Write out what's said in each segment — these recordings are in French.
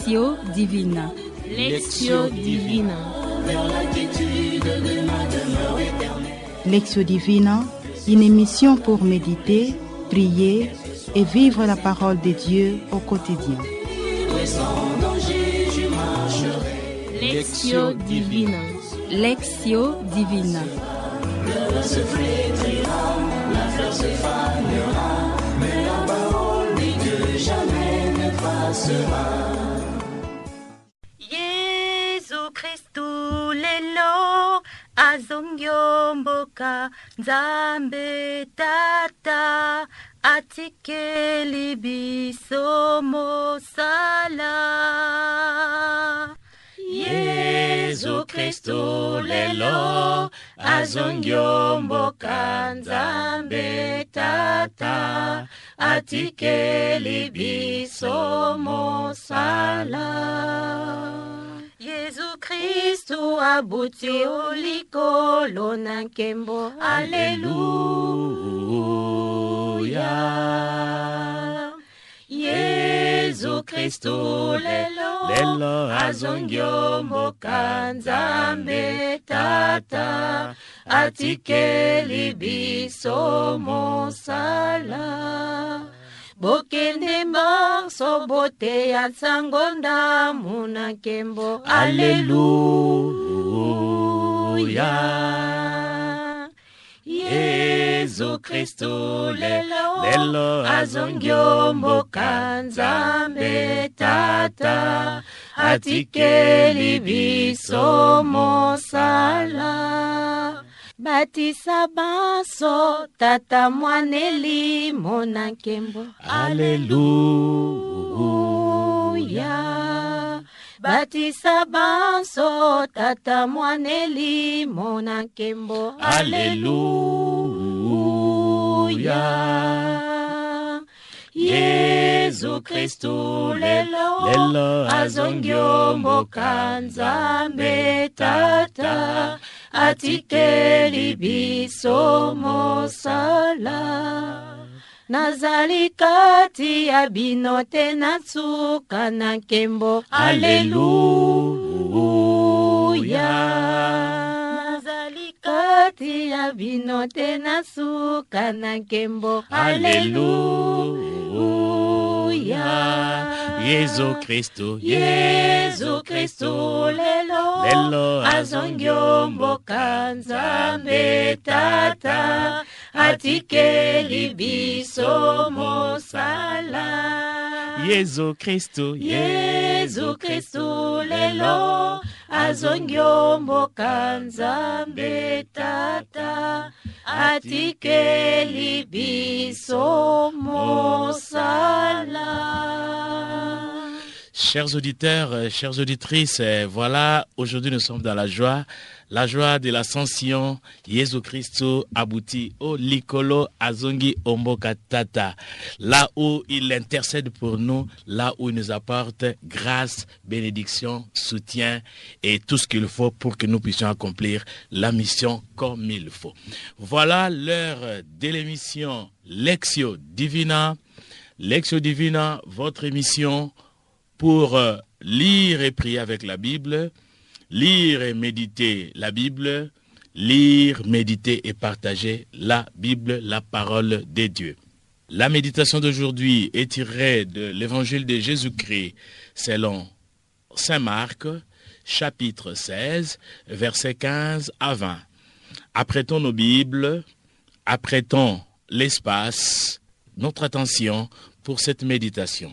Lectio Divina. Lectio Divina. Lectio Divina, une émission pour méditer, prier et vivre la parole de Dieu au quotidien. Lectio Divina. Lectio Divina. Le se flétrira, la fleur se fanera, mais la parole dit que jamais ne passera. Yesu Kristu lelo azongyomboka nzambe tata atikeli biso mosala. Yesu Kristu lelo azongyomboka nzambe tata atikeli biso mosala. Yesu Kristu abuti olikolo na nkembo. Alleluia. Yesu Kristu lelo azongyomboka nzambe tata atikeli biso mosala. Bokende mbarso bote ya sango ndamu na nkembo. Alleluia. Yesu Kristu lelo azongyomboka nzambe tata atikeli biso mosala. Batisa baso tata mwaneli mona nkembo. Alleluia. Batisa baso tata mwaneli mona nkembo. Alleluia. Yesu Kristu lelo azongyomboka nzambe tata atikeli biso mosala. Nazali kati ya bino te natsuka na nkembo. Alleluia. Nazali kati ya bino te natsuka na nkembo. Alleluia. Yesu Kristu lelo azongyomboka nzambe tata atikeli biso mosala. Yesu Kristu lelo azongyomboka nzambe tata atikeli biso mosala. Chers auditeurs, chères auditrices, voilà, aujourd'hui nous sommes dans la joie de l'ascension. Yesu Kristu abouti au likolo azongi omboka tata, là où il intercède pour nous, là où il nous apporte grâce, bénédiction, soutien et tout ce qu'il faut pour que nous puissions accomplir la mission comme il faut. Voilà l'heure de l'émission Lectio Divina. Lectio Divina, votre émission pour lire et prier avec la Bible, lire et méditer la Bible, lire, méditer et partager la Bible, la parole de Dieu. La méditation d'aujourd'hui est tirée de l'évangile de Jésus-Christ selon Saint Marc, chapitre 16, versets 15 à 20. Apprêtons nos Bibles, apprêtons l'espace, notre attention pour cette méditation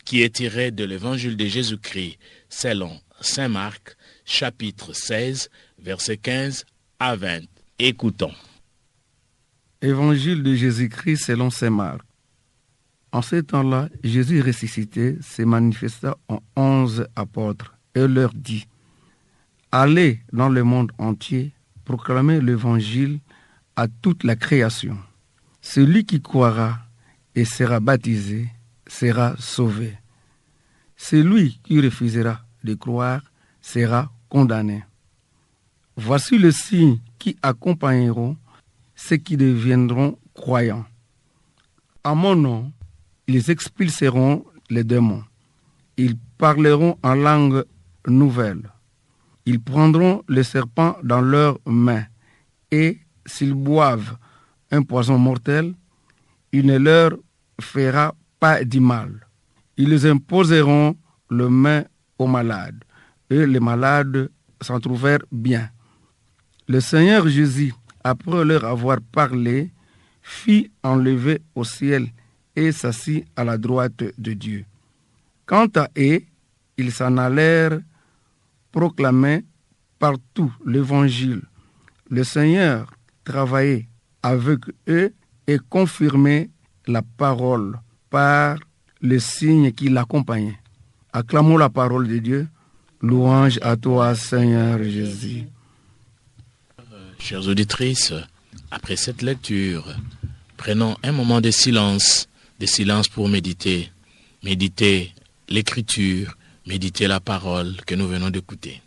qui est tirée de l'évangile de Jésus-Christ selon Saint Marc, chapitre 16, versets 15 à 20. Écoutons. Évangile de Jésus-Christ selon Saint Marc. En ce temps-là, Jésus ressuscité se manifesta en 11 apôtres et leur dit : Allez dans le monde entier, proclamez l'évangile à toute la création. Celui qui croira et sera baptisé sera sauvé. Celui qui refusera de croire sera condamné. Voici les signes qui accompagneront ceux qui deviendront croyants. À mon nom, ils expulseront les démons. Ils parleront en langue nouvelle. Ils prendront le serpent dans leurs mains, et s'ils boivent un poison mortel, il ne leur fera pas du mal. Ils imposeront les mains aux malades, et les malades s'en trouvèrent bien. Le Seigneur Jésus, après leur avoir parlé, fit enlever au ciel et s'assit à la droite de Dieu. Quant à eux, ils s'en allèrent proclamer partout l'Évangile. Le Seigneur travaillait avec eux et confirmait la parole par les signes qui l'accompagnaient. Acclamons la parole de Dieu. Louange à toi, Seigneur Jésus. Chères auditrices, après cette lecture, prenons un moment de silence pour méditer l'écriture, méditer la parole que nous venons d'écouter.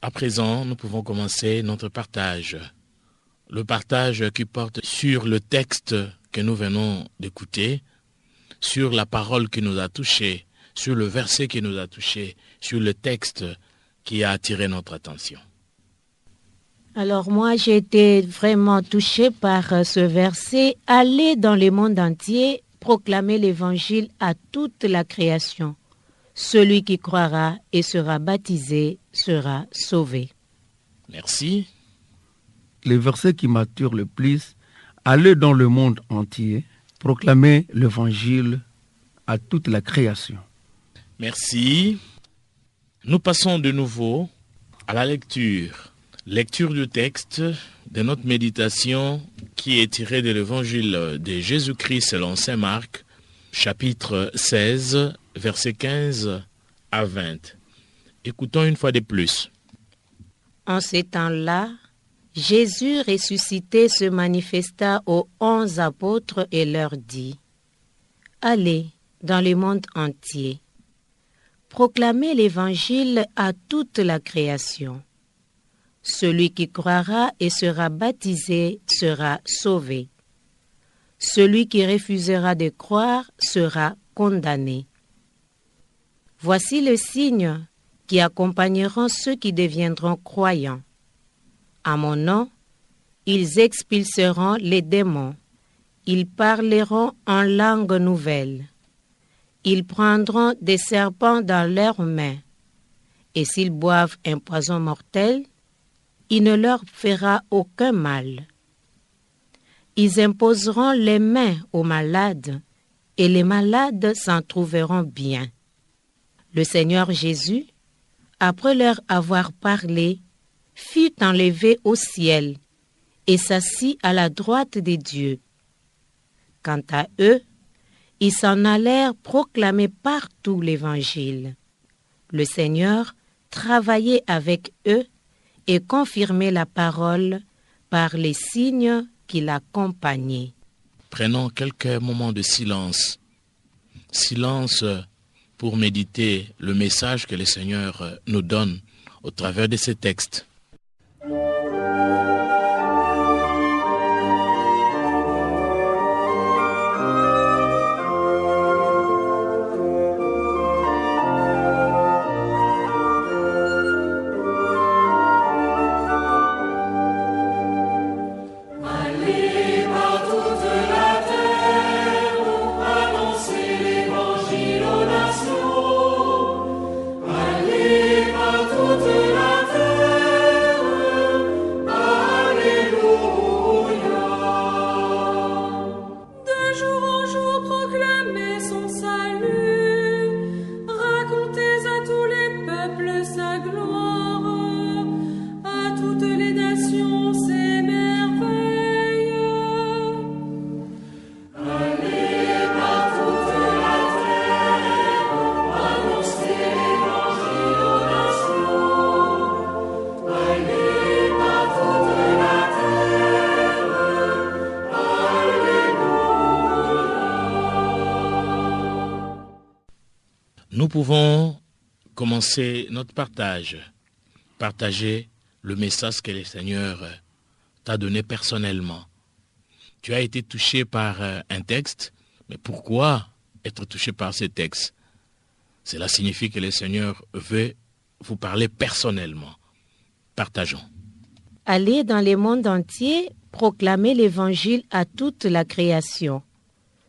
À présent, nous pouvons commencer notre partage. Le partage qui porte sur le texte que nous venons d'écouter, sur la parole qui nous a touchés, sur le verset qui nous a touchés, sur le texte qui a attiré notre attention. Alors moi, j'ai été vraiment touchée par ce verset. Allez dans le monde entier, proclamer l'évangile à toute la création. Celui qui croira et sera baptisé sera sauvé. Merci. Le verset qui m'attire le plus, allez dans le monde entier, proclamer l'évangile à toute la création. Merci. Nous passons de nouveau à la lecture. Lecture du texte de notre méditation qui est tirée de l'évangile de Jésus-Christ selon saint Marc, chapitre 16, versets 15 à 20. Écoutons une fois de plus. En ces temps-là, Jésus ressuscité se manifesta aux 11 apôtres et leur dit : Allez dans le monde entier, proclamez l'évangile à toute la création. Celui qui croira et sera baptisé sera sauvé. Celui qui refusera de croire sera condamné. Voici le signe qui accompagneront ceux qui deviendront croyants. À mon nom, ils expulseront les démons. Ils parleront en langue nouvelle. Ils prendront des serpents dans leurs mains. Et s'ils boivent un poison mortel, il ne leur fera aucun mal. Ils imposeront les mains aux malades, et les malades s'en trouveront bien. Le Seigneur Jésus, après leur avoir parlé, fut enlevé au ciel et s'assit à la droite de Dieu. Quant à eux, ils s'en allèrent proclamer partout l'Évangile. Le Seigneur travaillait avec eux et confirmait la parole par les signes qui l'accompagnaient. Prenons quelques moments de silence. Silence pour méditer le message que le Seigneur nous donne au travers de ces textes. Nous pouvons commencer notre partage. Partager le message que le Seigneur t'a donné personnellement. Tu as été touché par un texte, mais pourquoi être touché par ce texte? Cela signifie que le Seigneur veut vous parler personnellement. Partageons. Allez dans le monde entier, proclamer l'évangile à toute la création.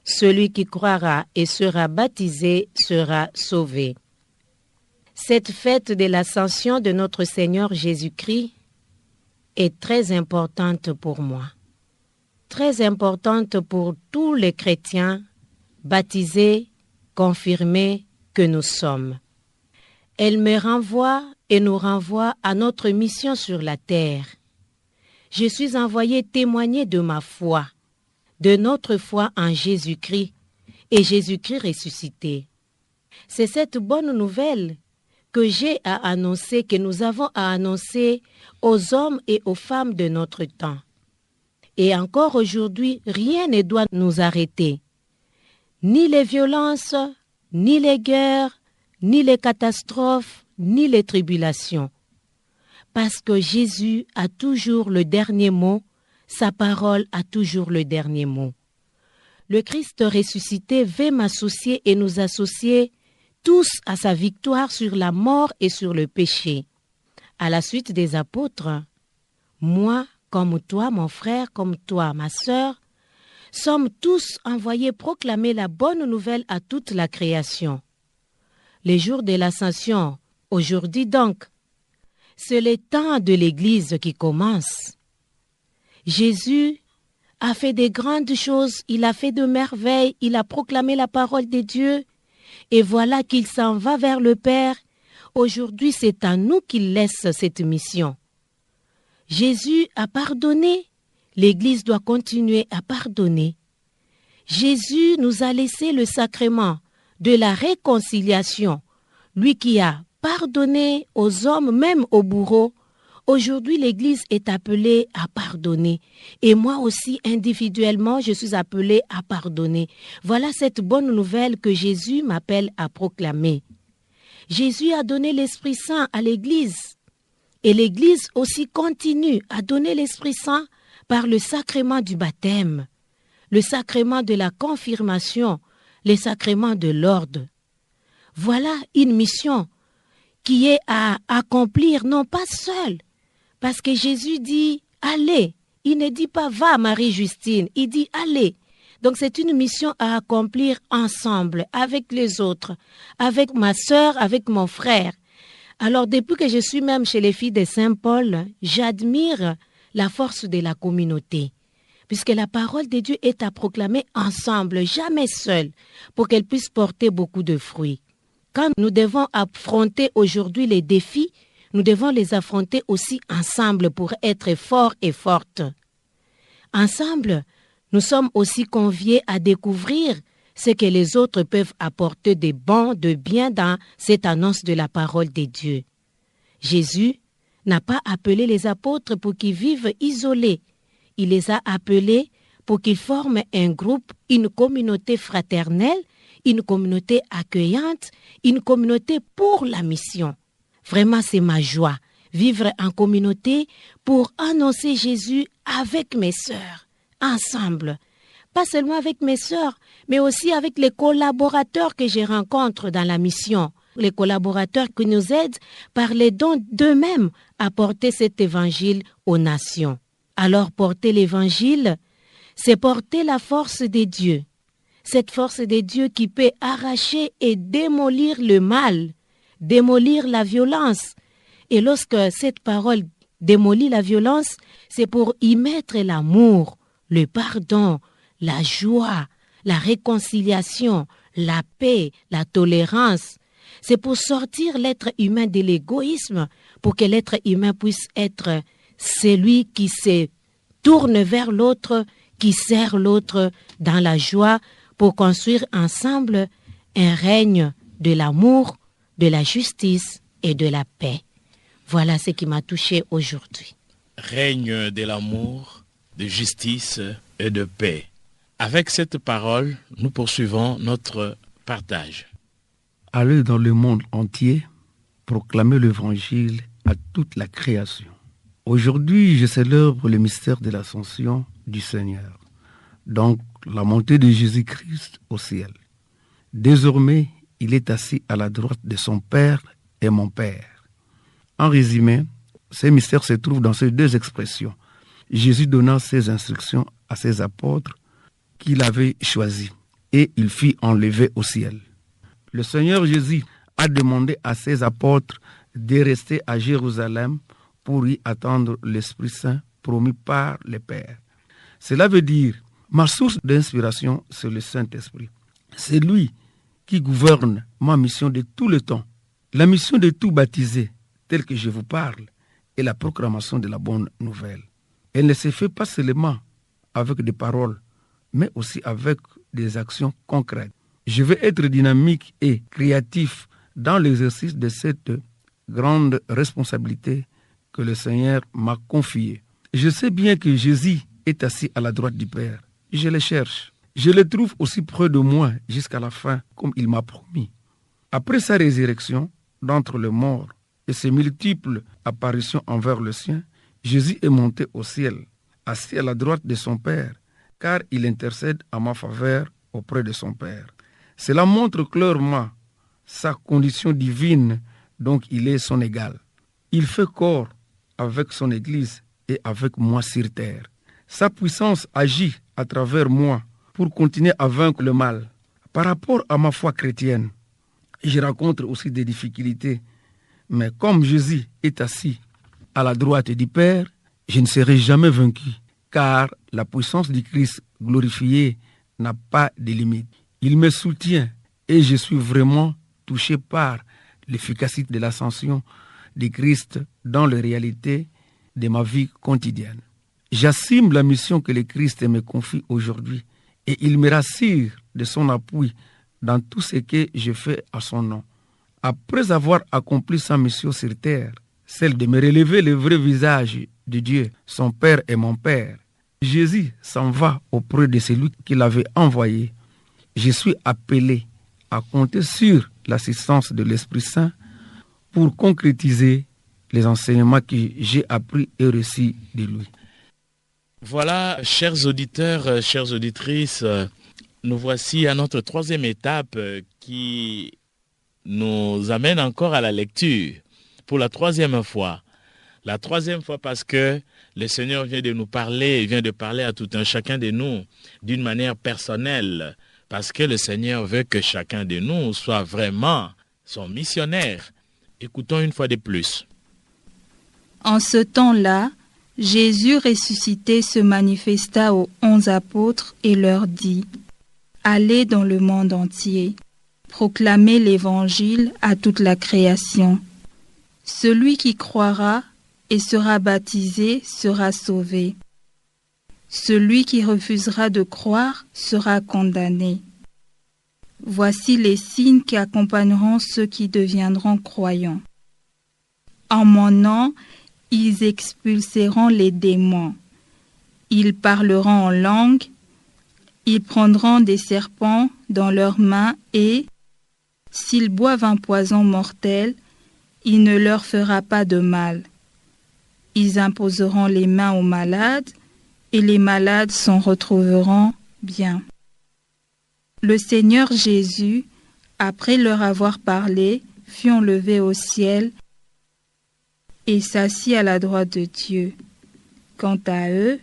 Celui qui croira et sera baptisé sera sauvé. Cette fête de l'ascension de notre Seigneur Jésus-Christ est très importante pour moi. Très importante pour tous les chrétiens baptisés, confirmés que nous sommes. Elle me renvoie et nous renvoie à notre mission sur la terre. Je suis envoyé témoigner de ma foi, de notre foi en Jésus-Christ et Jésus-Christ ressuscité. C'est cette bonne nouvelle que j'ai à annoncer, que nous avons à annoncer aux hommes et aux femmes de notre temps. Et encore aujourd'hui, rien ne doit nous arrêter. Ni les violences, ni les guerres, ni les catastrophes, ni les tribulations. Parce que Jésus a toujours le dernier mot, sa parole a toujours le dernier mot. Le Christ ressuscité veut m'associer et nous associer tous à sa victoire sur la mort et sur le péché. À la suite des apôtres, moi, comme toi, mon frère, comme toi, ma sœur, sommes tous envoyés proclamer la bonne nouvelle à toute la création. Les jours de l'ascension, aujourd'hui donc, c'est le temps de l'Église qui commence. Jésus a fait de grandes choses, il a fait de merveilles, il a proclamé la parole de Dieu, et voilà qu'il s'en va vers le Père. Aujourd'hui, c'est à nous qu'il laisse cette mission. Jésus a pardonné, l'Église doit continuer à pardonner. Jésus nous a laissé le sacrement de la réconciliation, lui qui a pardonné aux hommes, même aux bourreaux. Aujourd'hui, l'Église est appelée à pardonner. Et moi aussi, individuellement, je suis appelée à pardonner. Voilà cette bonne nouvelle que Jésus m'appelle à proclamer. Jésus a donné l'Esprit Saint à l'Église. Et l'Église aussi continue à donner l'Esprit Saint par le sacrement du baptême, le sacrement de la confirmation, le sacrement de l'ordre. Voilà une mission qui est à accomplir, non pas seule, parce que Jésus dit « allez ». Il ne dit pas « va Marie-Justine », il dit « allez ». Donc c'est une mission à accomplir ensemble, avec les autres, avec ma sœur, avec mon frère. Alors depuis que je suis même chez les filles de Saint-Paul, j'admire la force de la communauté, puisque la parole de Dieu est à proclamer ensemble, jamais seule, pour qu'elle puisse porter beaucoup de fruits. Quand nous devons affronter aujourd'hui les défis, nous devons les affronter aussi ensemble pour être forts et fortes. Ensemble, nous sommes aussi conviés à découvrir ce que les autres peuvent apporter de bon, de bien dans cette annonce de la parole de Dieu. Jésus n'a pas appelé les apôtres pour qu'ils vivent isolés. Il les a appelés pour qu'ils forment un groupe, une communauté fraternelle, une communauté accueillante, une communauté pour la mission. Vraiment, c'est ma joie, vivre en communauté pour annoncer Jésus avec mes sœurs, ensemble. Pas seulement avec mes sœurs, mais aussi avec les collaborateurs que je rencontre dans la mission. Les collaborateurs qui nous aident par les dons d'eux-mêmes à porter cet évangile aux nations. Alors porter l'évangile, c'est porter la force de Dieu. Cette force de Dieu qui peut arracher et démolir le mal, démolir la violence. Et lorsque cette parole démolit la violence, c'est pour y mettre l'amour, le pardon, la joie, la réconciliation, la paix, la tolérance. C'est pour sortir l'être humain de l'égoïsme, pour que l'être humain puisse être celui qui se tourne vers l'autre, qui sert l'autre dans la joie, pour construire ensemble un règne de l'amour, de la justice et de la paix. Voilà ce qui m'a touché aujourd'hui. Règne de l'amour, de justice et de paix. Avec cette parole, nous poursuivons notre partage. aller dans le monde entier, proclamer l'évangile à toute la création. Aujourd'hui, je célèbre le mystère de l'ascension du Seigneur, donc la montée de Jésus-Christ au ciel. Désormais, il est assis à la droite de son Père et mon Père. En résumé, ces mystères se trouvent dans ces deux expressions. Jésus donnant ses instructions à ses apôtres qu'il avait choisis et il fut enlevé au ciel. Le Seigneur Jésus a demandé à ses apôtres de rester à Jérusalem pour y attendre l'Esprit Saint promis par le Père. Cela veut dire, ma source d'inspiration, c'est le Saint-Esprit. C'est lui qui gouverne ma mission de tout le temps. La mission de tout baptisé, tel que je vous parle, est la proclamation de la bonne nouvelle. Elle ne se fait pas seulement avec des paroles, mais aussi avec des actions concrètes. Je veux être dynamique et créatif dans l'exercice de cette grande responsabilité que le Seigneur m'a confiée. Je sais bien que Jésus est assis à la droite du Père. Je le cherche. Je le trouve aussi près de moi jusqu'à la fin, comme il m'a promis. Après sa résurrection d'entre les morts et ses multiples apparitions envers le sien, Jésus est monté au ciel, assis à la droite de son Père, car il intercède en ma faveur auprès de son Père. Cela montre clairement sa condition divine, donc il est son égal. Il fait corps avec son Église et avec moi sur terre. Sa puissance agit à travers moi pour continuer à vaincre le mal. Par rapport à ma foi chrétienne, je rencontre aussi des difficultés, mais comme Jésus est assis à la droite du Père, je ne serai jamais vaincu, car la puissance du Christ glorifié n'a pas de limite. Il me soutient et je suis vraiment touché par l'efficacité de l'ascension de Christ dans les réalités de ma vie quotidienne. J'assume la mission que le Christ me confie aujourd'hui et il me rassure de son appui dans tout ce que je fais à son nom. Après avoir accompli sa mission sur terre, celle de me relever le vrai visage de Dieu, son Père et mon Père, Jésus s'en va auprès de celui qui l'avait envoyé. Je suis appelé à compter sur l'assistance de l'Esprit Saint pour concrétiser les enseignements que j'ai appris et reçus de lui. Voilà, chers auditeurs, chères auditrices, nous voici à notre troisième étape qui nous amène encore à la lecture pour la troisième fois. La troisième fois parce que le Seigneur vient de nous parler, il vient de parler à tout un chacun de nous d'une manière personnelle, parce que le Seigneur veut que chacun de nous soit vraiment son missionnaire. Écoutons une fois de plus. En ce temps-là, Jésus ressuscité se manifesta aux 11 apôtres et leur dit : Allez dans le monde entier, proclamez l'évangile à toute la création. Celui qui croira et sera baptisé sera sauvé. Celui qui refusera de croire sera condamné. Voici les signes qui accompagneront ceux qui deviendront croyants. En mon nom, ils expulseront les démons. Ils parleront en langue. Ils prendront des serpents dans leurs mains et, s'ils boivent un poison mortel, il ne leur fera pas de mal. Ils imposeront les mains aux malades et les malades s'en retrouveront bien. Le Seigneur Jésus, après leur avoir parlé, fut enlevé au ciel et s'assit à la droite de Dieu. Quant à eux,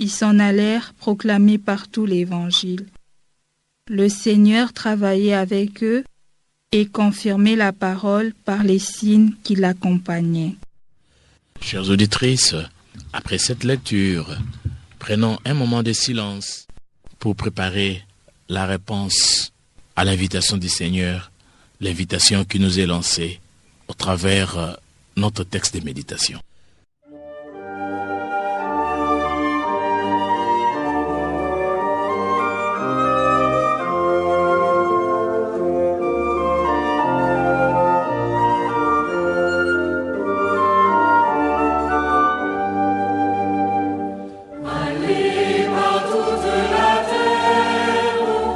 ils s'en allèrent proclamer partout l'Évangile. Le Seigneur travaillait avec eux et confirmait la parole par les signes qui l'accompagnaient. Chères auditrices, après cette lecture, prenons un moment de silence pour préparer la réponse à l'invitation du Seigneur, l'invitation qui nous est lancée au travers notre texte de méditation.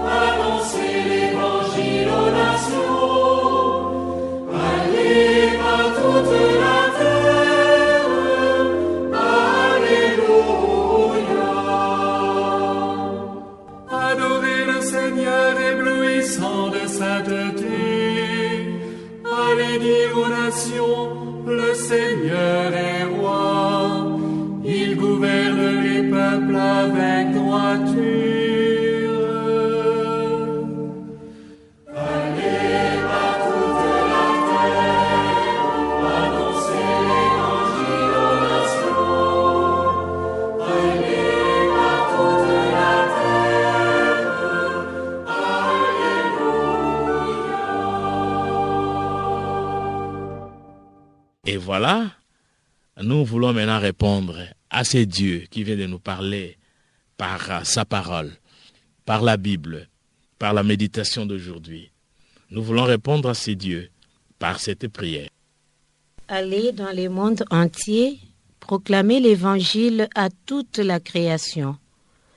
Annoncer l'évangile aux nations. sainteté. Allez dire aux nations, le Seigneur est roi. Il gouverne les peuples avec droiture. Et voilà, nous voulons maintenant répondre à ce Dieu qui vient de nous parler par sa parole, par la Bible, par la méditation d'aujourd'hui. Nous voulons répondre à ce Dieu par cette prière. Allez dans le monde entier, proclamez l'Évangile à toute la création.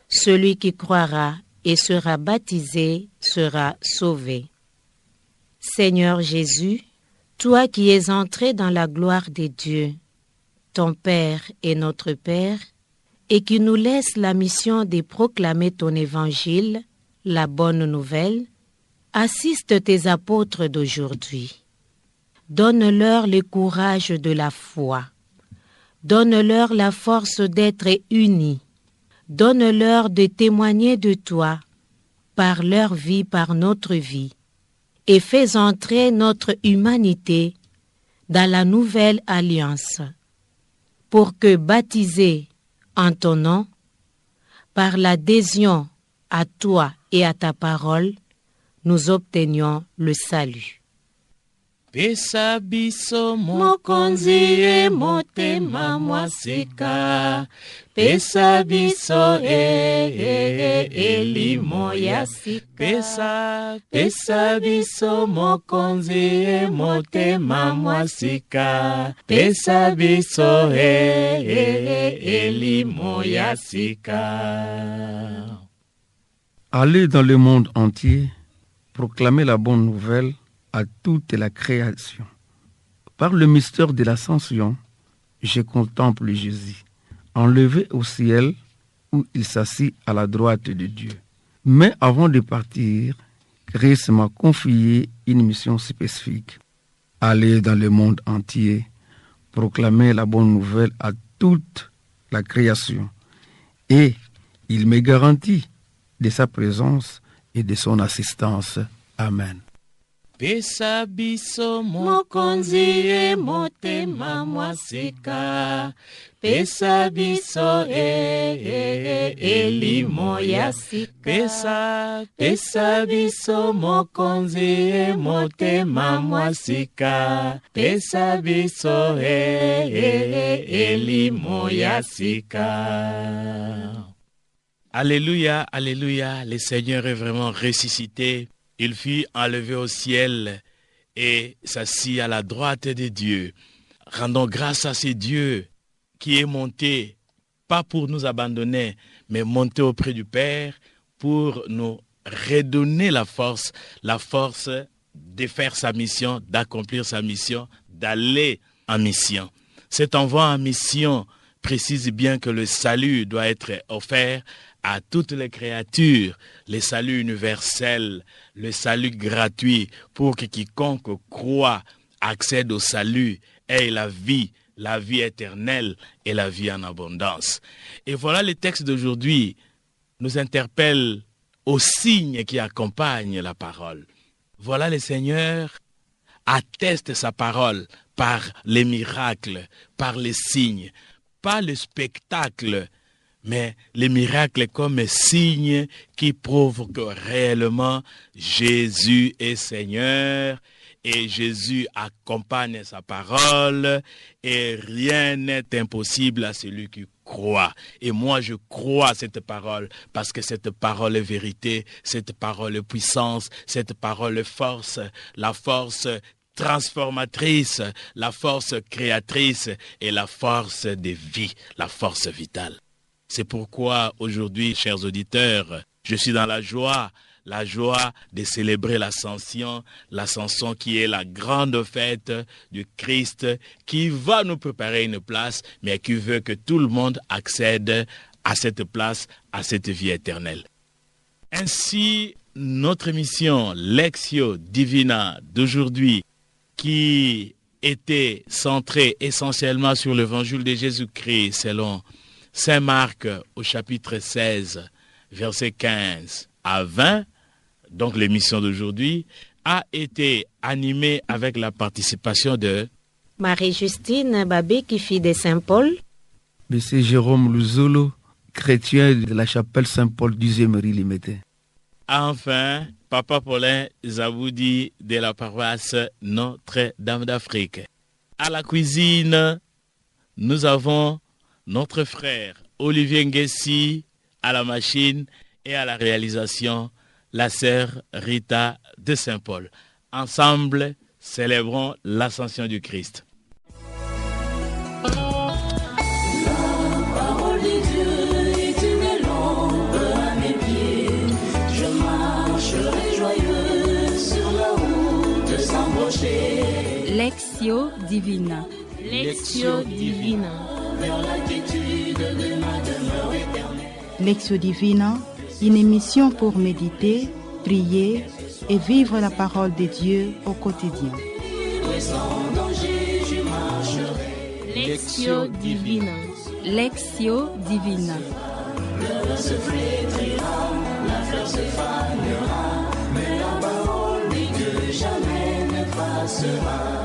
Celui qui croira et sera baptisé sera sauvé. Seigneur Jésus, toi qui es entré dans la gloire des dieux, ton Père est notre Père, et qui nous laisse la mission de proclamer ton évangile, la bonne nouvelle, assiste tes apôtres d'aujourd'hui. Donne-leur le courage de la foi. Donne-leur la force d'être unis. Donne-leur de témoigner de toi, par leur vie, par notre vie, et fais entrer notre humanité dans la nouvelle alliance, pour que, baptisés en ton nom, par l'adhésion à toi et à ta parole, nous obtenions le salut. Pesa biso mokonzi e motema mwasika. Pesa biso elimo ya sika. Pesa biso mokonzi e motema mwasika. Pesa biso elimo ya sika. Allez dans le monde entier, proclamer la bonne nouvelle à toute la création. Par le mystère de l'Ascension, je contemple Jésus, enlevé au ciel où il s'assit à la droite de Dieu. Mais avant de partir, Christ m'a confié une mission spécifique. Aller dans le monde entier, proclamer la bonne nouvelle à toute la création. Et il me garantit de sa présence et de son assistance. Amen. Pesa biso mokonzi e motema mwasika. Pesa biso elimo ya sika. Pesa biso mokonzi e motema mwasika. Pesa biso elimo ya sika. Alléluia, alléluia, le Seigneur est vraiment ressuscité. Il fut enlevé au ciel et s'assit à la droite de Dieu. Rendons grâce à ce Dieu qui est monté, pas pour nous abandonner, mais monté auprès du Père pour nous redonner la force de faire sa mission, d'accomplir sa mission, d'aller en mission. Cet envoi en mission précise bien que le salut doit être offert à toutes les créatures, le salut universel, le salut gratuit, pour que quiconque croit accède au salut, ait la vie éternelle et la vie en abondance. Et voilà, le texte d'aujourd'hui nous interpelle aux signes qui accompagnent la parole. Voilà, le Seigneur atteste sa parole par les miracles, par les signes, pas le spectacle, mais les miracles comme signes qui prouvent que réellement Jésus est Seigneur et Jésus accompagne sa parole et rien n'est impossible à celui qui croit. Et moi je crois à cette parole parce que cette parole est vérité, cette parole est puissance, cette parole est force, la force transformatrice, la force créatrice et la force de vie, la force vitale. C'est pourquoi aujourd'hui, chers auditeurs, je suis dans la joie de célébrer l'Ascension qui est la grande fête du Christ qui va nous préparer une place, mais qui veut que tout le monde accède à cette place, à cette vie éternelle. Ainsi, notre émission Lectio Divina d'aujourd'hui, qui était centrée essentiellement sur l'évangile de Jésus-Christ selon Saint Marc au chapitre 16, versets 15 à 20, donc l'émission d'aujourd'hui, a été animée avec la participation de Marie-Justine Babé, qui fille de Saint-Paul. Monsieur Jérôme Luzolo, chrétien de la chapelle Saint-Paul du Zémery Limité. Enfin, Papa Paulin Zaboudi de la paroisse Notre-Dame d'Afrique. À la cuisine, nous avons notre frère Olivier Nguessi à la machine et à la réalisation, la sœur Rita de Saint-Paul. Ensemble, célébrons l'ascension du Christ. Lectio Divina. Lectio Divina. Lectio Divina, une émission pour méditer, prier et vivre la parole de Dieu au quotidien. Lectio Divina. Lectio Divina. Le se flétrira, la fleur se fanera, mais la parole dit que jamais ne passera.